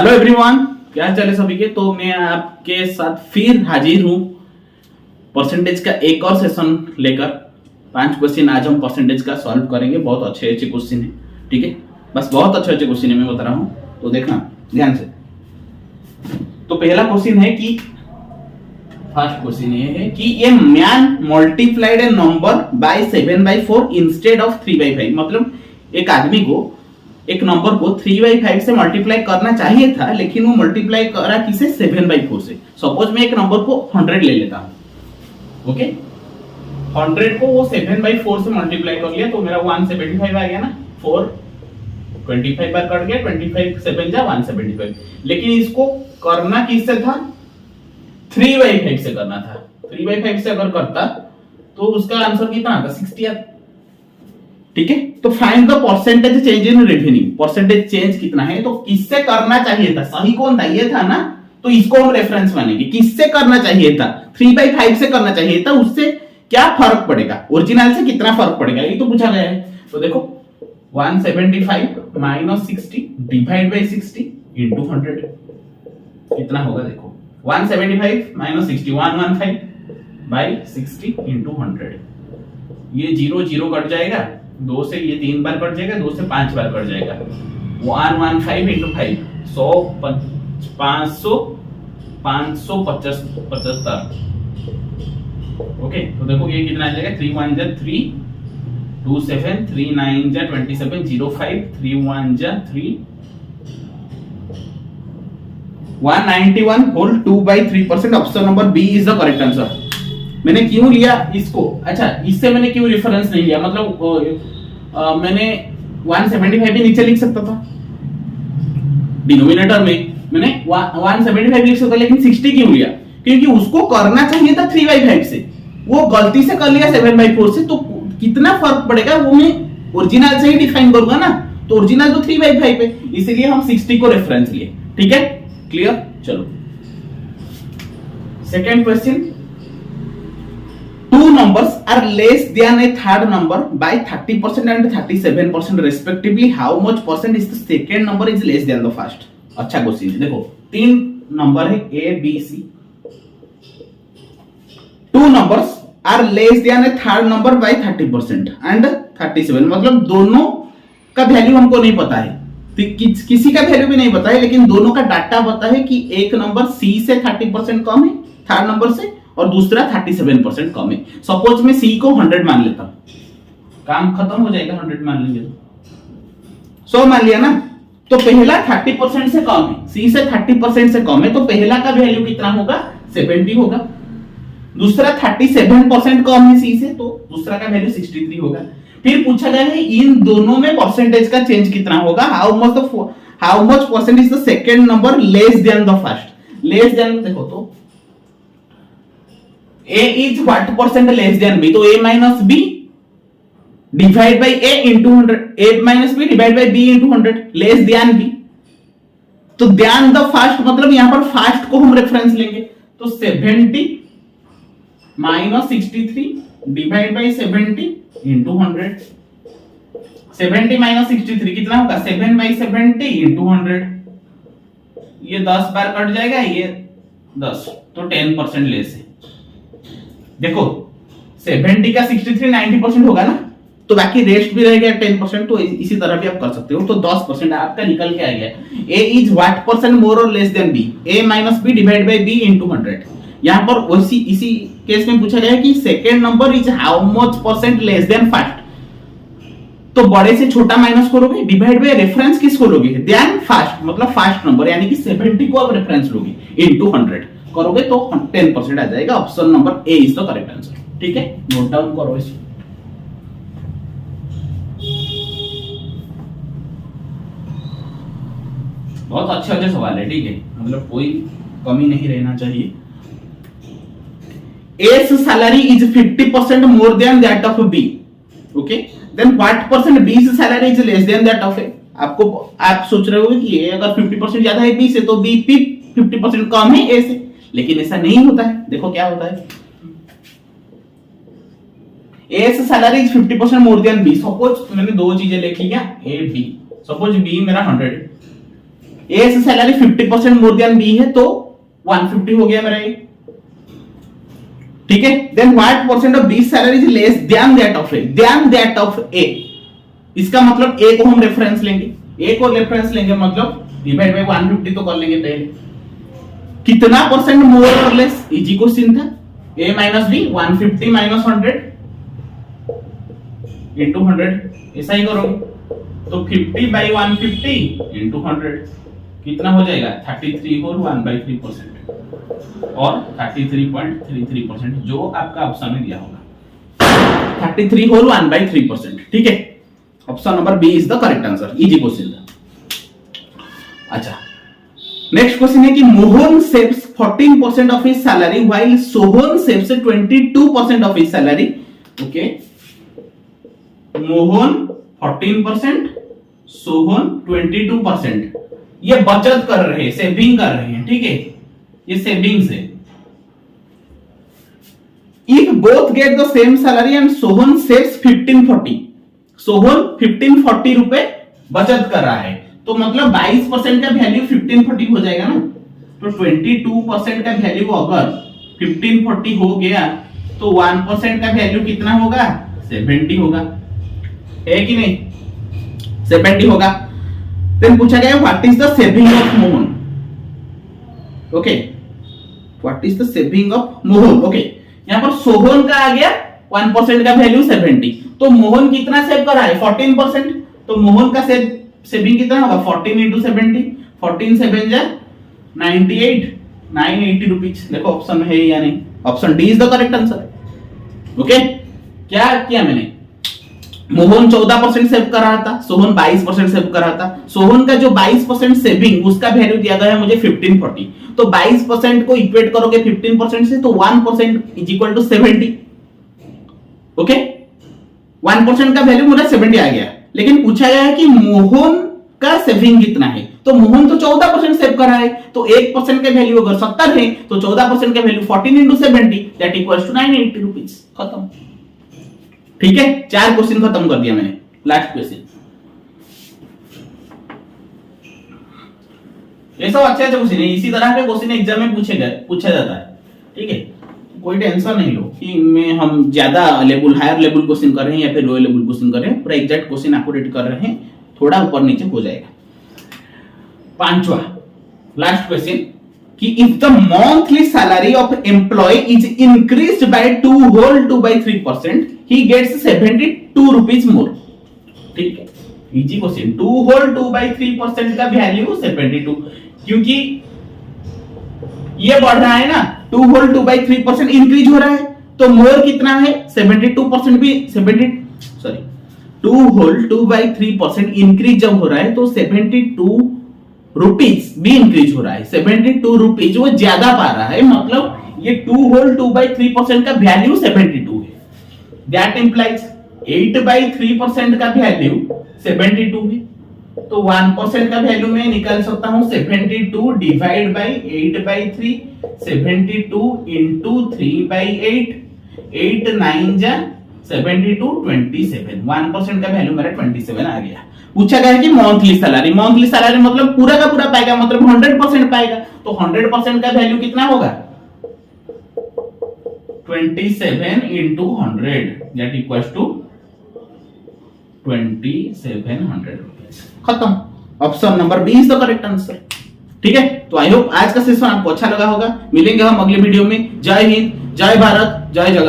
Hello everyone, क्या चले सभी के। तो मैं आपके साथ फिर हाजिर हूँ परसेंटेज का एक और सेशन लेकर। 5 क्वेश्चन आज हम परसेंटेज का सॉल्व करेंगे। बहुत अच्छे अच्छे क्वेश्चन है, ठीक है। बस बहुत अच्छे अच्छे क्वेश्चन है, मैं बता रहा हूँ, तो देखना ध्यान से। तो पहला क्वेश्चन है कि फर्स्ट क्वेश्चन ये है कि a man multiplied A number by 7/4 instead of 3/5। मतलब एक आदमी को एक नंबर को 3/5 से मल्टीप्लाई करना चाहिए था, लेकिन वो मल्टीप्लाई करा किसे 7/4 से। सपोज मैं एक नंबर को 100 ले लेता हूं, ओके। 100 को वो 7/4 से मल्टीप्लाई कर लिया तो मेरा 175 आ गया ना। 4 25 बार कट गया, 25 7 जा 175। लेकिन इसको करना किससे था? 3/5 से करना था। 3/5 से अगर करता तो उसका आंसर कितना आता? 60 आता, ठीक है। तो find the percentage change in revenue. Percentage change कितना है, तो किससे करना चाहिए था? सही कौन था? ये था ना। तो इसको हम रेफरेंस मानेंगे। किससे करना चाहिए था? 3/5 से करना चाहिए था। उससे क्या फर्क पड़ेगा? ओरिजिनल से कितना फर्क पड़ेगा, ये तो पूछा गया है। तो देखो 175 माइनस 60 डिवाइड बाई 60 इंटू 100 कितना होगा? देखो 175 माइनस 60 115 बाई 60 इंटू 100। ये 0 0 कट जाएगा, 2 से ये 3 बार कट जाएगा, 2 से 5 बार कट जाएगा। 115 इंटू 5 100 500 575। ओके, तो देखो ये कितना आ जाएगा? 3 1 जा 3 2 7 3 9 जा 27 0 5 3 1 जा 3 191 whole 2/3%। Option number B is the correct answer. मैंने क्यों लिया इसको? अच्छा, इससे मैंने क्यों रेफरेंस नहीं लिया? मतलब मैंने 175 भी नीचे लिख सकता था डिनोमिनेटर में। मैंने 175 लिख सकता, लेकिन 60 क्यों लिया? क्योंकि उसको करना चाहिए था 3/5 से, वो गलती से कर लिया 7/4 से। तो कितना फर्क पड़ेगा वो मैं ओरिजिनल से ही डिफाइन करूंगा ना। तो ओरिजिनल तो 3/5 है, इसीलिए हम 60 को रेफरेंस लिए, ठीक है। क्लियर? चलो second question. Two numbers are less than a third number by 30% and 37% respectively. How much percent is the second number is less than the first? अच्छा क्वेश्चन है। देखो 3 नंबर है A B C। Two numbers are less than a third number by 30% and 37। मतलब दोनों का value हमको नहीं पता है, किसी का वैल्यू भी नहीं पता है, लेकिन दोनों का डाटा पता है कि एक नंबर C से 30% कम है थर्ड नंबर से, और दूसरा 37% कम है। सपोज मैं C को 100 मान लेता हूं, काम खत्म हो जाएगा। 100 मान लेंगे तो 100 मान लिया ना। तो पहला 30% से कम है, C से 30% से कम है, तो पहला का वैल्यू कितना होगा? 70 होगा। दूसरा 37% कम है C से, तो दूसरा का वैल्यू 63 होगा। फिर पूछा गया है इन दोनों में परसेंटेज का चेंज कितना होगा? How much percent is the second number less than the first. Less than देखो तो A is what percent less than B? तो A minus B divide by A into 100, A minus B divide by B into 100 less than B। तो than the first मतलब यहां पर first को हम reference लेंगे, तो 70 minus 63 divide by 70 into 100। 70 minus 63 कितना होगा? 7/70 into 100। ये 10 बार कट जाएगा, ये 10, तो 10% लेस है। देखो 70 का 63 90% होगा ना, तो बाकी रेस्ट भी रहेगा 10%। तो इसी तरह भी आप कर सकते हो। तो 10% आपका निकल के आ गया। A is what percent more और less than B? A minus B divide by B into 100। यहां पर इसी केस में पूछा गया है कि second number is how much percent less than first. तो बड़े से छोटा माइनस करोगे, डिवाइड बाय रेफरेंस किसको लोगे? देन फर्स्ट, मतलब फर्स्ट नंबर यानी कि 70 को आप रेफरेंस लोगे इनटू 100 करोगे तो 10% आ जाएगा। Option number A is the correct answer, ठीक है। नोट डाउन करो इसको। बहुत अच्छे अच्छे सवाल है, ठीक है, मतलब कोई कमी नहीं रहना चाहिए। A's salary is 50% more than that of B, okay, then what percent B's salary is less than that of A? आप सोच रहे होगे कि A अगर 50% ज्यादा है B से, तो B 50% कम है A से, लेकिन ऐसा नहीं होता है। देखो क्या होता है, A's salary is 50% more than B। Suppose मैंने दो चीजें लिख लिया A B। सपोज B मेरा 100 है, ए से सैलरी 50% मोर देन बी है तो 150 हो गया मेरा ये, ठीक है। Then what percent of B salary is less than that of A, इसका मतलब ए को हम रेफरेंस लेंगे, ए को रेफरेंस लेंगे मतलब डिवाइड बाय 150 तो कर लेंगे पहले, कितना परसेंट मोर और लेस, इजी क्वेश्चन था। a minus B 150 minus 100 into 100, ऐसा ही करोगे तो 50 बाई 150 इंटू 100 कितना हो जाएगा 33 और 1/3% और 33.33%, जो आपका ऑप्शन में दिया होगा 33 और 1/3%, ठीक है। Option number B is the correct answer, easy question था। अच्छा, नेक्स्ट क्वेश्चन है कि Mohan saves 14% of his salary while Sohan saves 22% of his salary. Okay, Mohan 14%, Sohan 22%, ये बचत कर रहे हैं, सेविंग कर रहे हैं, ठीक है, ये सेविंग्स है। If both get the same salary and Sohan saves 1540, Sohan 1540 रुपए बचत कर रहा है, तो मतलब 22% का वैल्यू 1540 हो जाएगा ना, तो 22% का वैल्यू अगर 1540 हो गया तो 1% का वैल्यू कितना होगा 70 होगा, है कि नहीं, 70 होगा। देन पूछा गया what is the saving of Mohan. Okay, what is the saving of Mohan. Okay, यहां पर सोहन का आ गया 1% का वैल्यू 70, तो मोहन कितना सेव कर रहा है 14%, तो मोहन का सेविंग कितना होगा 14 इंटू 70, 14 7 जा 98, 980 रुपीज। देखो ऑप्शन में है या नहीं, option D is the correct answer. Okay, क्या किया मैंने, मोहन 14% सेव कर रहा था, सोहन 22% सेव कर रहा था, सोहन का जो 22% सेविंग उसका वैल्यू दिया गया है मुझे 1540, तो 22% को इक्वेट करोगे 15% से तो 1% इज इक्वल टू 70। ओके, 1% का वैल्यू मुझे 70 आ गया, लेकिन पूछा गया है कि मोहन का सेविंग कितना है, तो मोहन तो 14% सेव कर रहा है, तो 1% का वैल्यू अगर 70 है तो 14% का value 14 into 70 that equals to 980 rupees. खत्म, ठीक है, 4 क्वेश्चन खत्म कर दिया मैंने। लास्ट क्वेश्चन, ये सब अच्छे क्वेश्चन है, इसी तरह के क्वेश्चन एग्जाम में पूछा जाता है, ठीक है, कोई टेंशन नहीं लो कि मैं हम ज्यादा लेवल हायर लेवल क्वेश्चन कर रहे हैं या फिर लोअर लेवल क्वेश्चन कर रहे हैं, पूरा एग्जैक्ट क्वेश्चन एक्यूरेट कर रहे हैं, थोड़ा ऊपर नीचे हो जाएगा। 5वां लास्ट क्वेश्चन कि if the monthly salary of employee is increased by 2/3% he gets 72 rupees more. ठीक है, इजी क्वेश्चन, 2/3% का वैल्यू 72, क्योंकि ये बढ़ रहा है ना, 2/3% इंक्रीज हो रहा है, तो मोर कितना है 72% भी 2/3% इंक्रीज जब हो रहा है तो 72 रुपीज भी इंक्रीज हो रहा है, 72 रुपीज वो ज्यादा पा रहा है, मतलब ये 2/3% का वैल्यू 72 है, दैट इंप्लाइज 8/3% का वैल्यू 72 है, तो 1% का वैल्यू में निकाल सकता हूं 72 डिवाइड बाई 8/3, 72 इंटू 3/8, 8 9 जा 72, 27, 1% का वैल्यू मेरा 27 आ गया। पूछा गया है कि मंथली सैलरी मतलब पूरा का पूरा पाएगा, मतलब 100% पाएगा, तो 100% का वैल्यू कितना होगा 27 into 100 that equals to 2700 rupees. खत्म, option number B is the correct answer. ठीक है, तो आई होप आज का सेशन आपको अच्छा लगा होगा। मिलेंगे हम अगले वीडियो में। जय हिंद, जय भारत, जय जगन्नाथ।